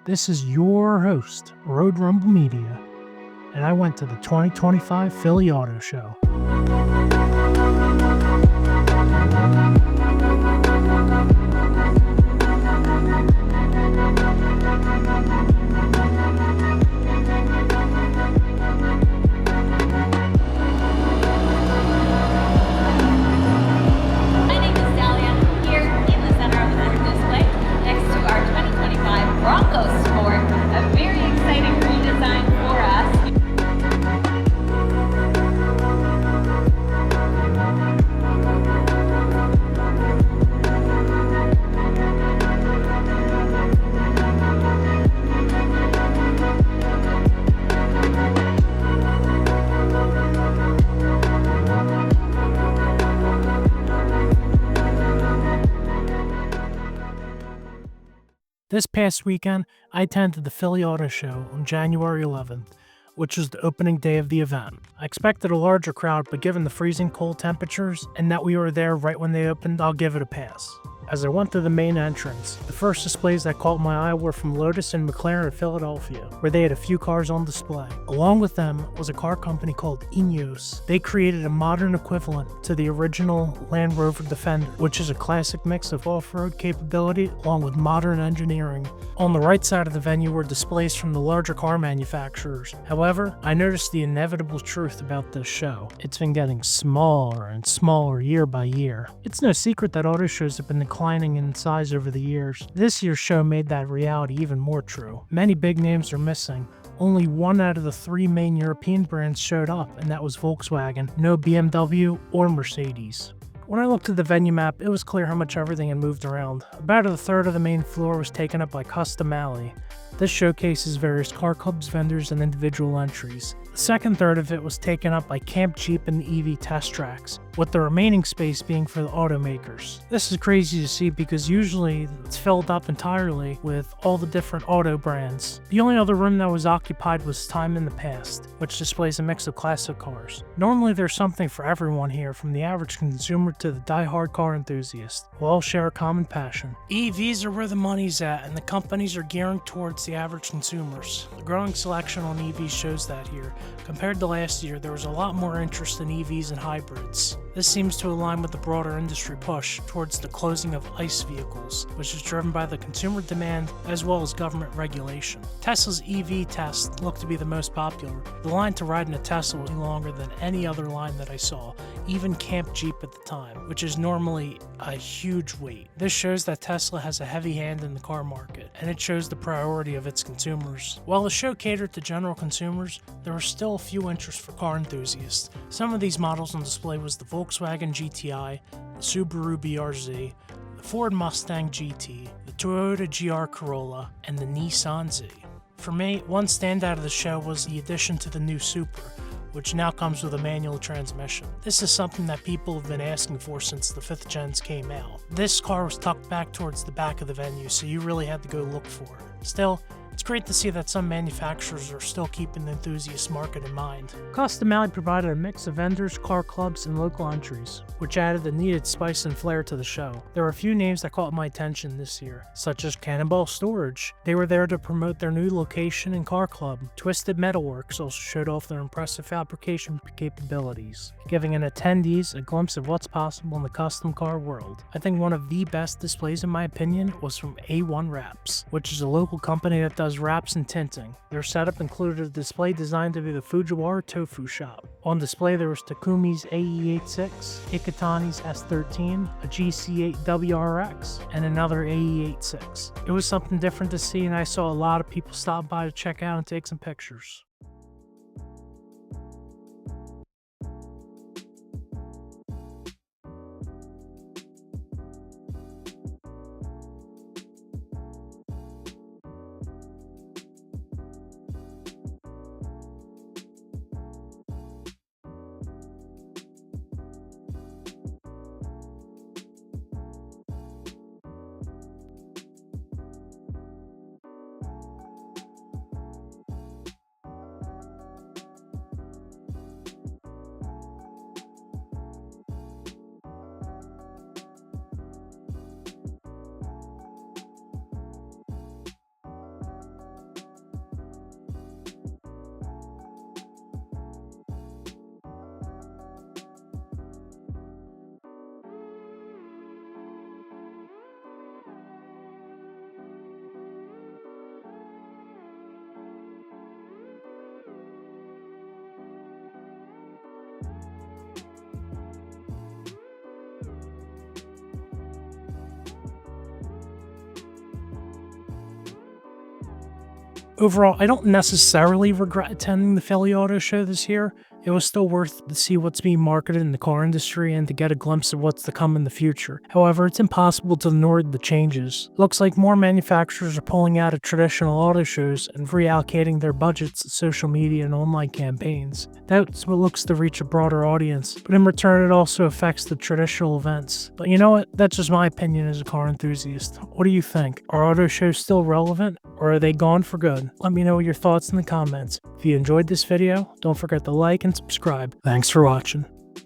This is your host, Road Rumble Media, and I went to the 2025 Philly Auto Show. This past weekend, I attended the Philly Auto Show on January 11th, which was the opening day of the event. I expected a larger crowd, but given the freezing cold temperatures and that we were there right when they opened, I'll give it a pass. As I went through the main entrance, the first displays that caught my eye were from Lotus and McLaren in Philadelphia, where they had a few cars on display. Along with them was a car company called Ineos. They created a modern equivalent to the original Land Rover Defender, which is a classic mix of off-road capability along with modern engineering. On the right side of the venue were displays from the larger car manufacturers. However, I noticed the inevitable truth about this show. It's been getting smaller and smaller year by year. It's no secret that auto shows have been declining in size over the years. This year's show made that reality even more true. Many big names are missing. Only one out of the three main European brands showed up, and that was Volkswagen, no BMW or Mercedes. When I looked at the venue map, it was clear how much everything had moved around. About a third of the main floor was taken up by Custom Alley. This showcases various car clubs, vendors, and individual entries. The second third of it was taken up by Camp Jeep and the EV test tracks, with the remaining space being for the automakers. This is crazy to see because usually it's filled up entirely with all the different auto brands. The only other room that was occupied was Time in the Past, which displays a mix of classic cars. Normally there's something for everyone here, from the average consumer to the die-hard car enthusiast, who all share a common passion. EVs are where the money's at, and the companies are gearing towards the average consumers. The growing selection on EVs shows that here. Compared to last year, there was a lot more interest in EVs and hybrids. This seems to align with the broader industry push towards the closing of ICE vehicles, which is driven by the consumer demand as well as government regulation. Tesla's EV test looked to be the most popular. The line to ride in a Tesla was longer than any other line that I saw, even Camp Jeep at the time, which is normally a huge wait. This shows that Tesla has a heavy hand in the car market, and it shows the priority of its consumers. While the show catered to general consumers, there were still a few interests for car enthusiasts. Some of these models on display was the Volkswagen GTI, the Subaru BRZ, the Ford Mustang GT, the Toyota GR Corolla, and the Nissan Z. For me, one standout of the show was the addition to the new Supra, which now comes with a manual transmission. This is something that people have been asking for since the 5th gens came out. This car was tucked back towards the back of the venue, so you really had to go look for it. Still, it's great to see that some manufacturers are still keeping the enthusiast market in mind. Custom Alley provided a mix of vendors, car clubs, and local entries, which added the needed spice and flair to the show. There were a few names that caught my attention this year, such as Cannonball Storage. They were there to promote their new location and car club. Twisted Metalworks also showed off their impressive fabrication capabilities, giving an attendees a glimpse of what's possible in the custom car world. I think one of the best displays in my opinion was from A1 Wraps, which is a local company that does wraps and tinting. Their setup included a display designed to be the Fujiwara Tofu Shop. On display there was Takumi's AE86, Iketani's S13, a GC8 WRX, and another AE86. It was something different to see, and I saw a lot of people stop by to check out and take some pictures. Overall, I don't necessarily regret attending the Philly Auto Show this year. It was still worth it to see what's being marketed in the car industry and to get a glimpse of what's to come in the future. However, it's impossible to ignore the changes. It looks like more manufacturers are pulling out of traditional auto shows and reallocating their budgets to social media and online campaigns. That's what looks to reach a broader audience, but in return it also affects the traditional events. But you know what? That's just my opinion as a car enthusiast. What do you think? Are auto shows still relevant, or are they gone for good? Let me know your thoughts in the comments. If you enjoyed this video, don't forget to like and subscribe. Thanks for watching.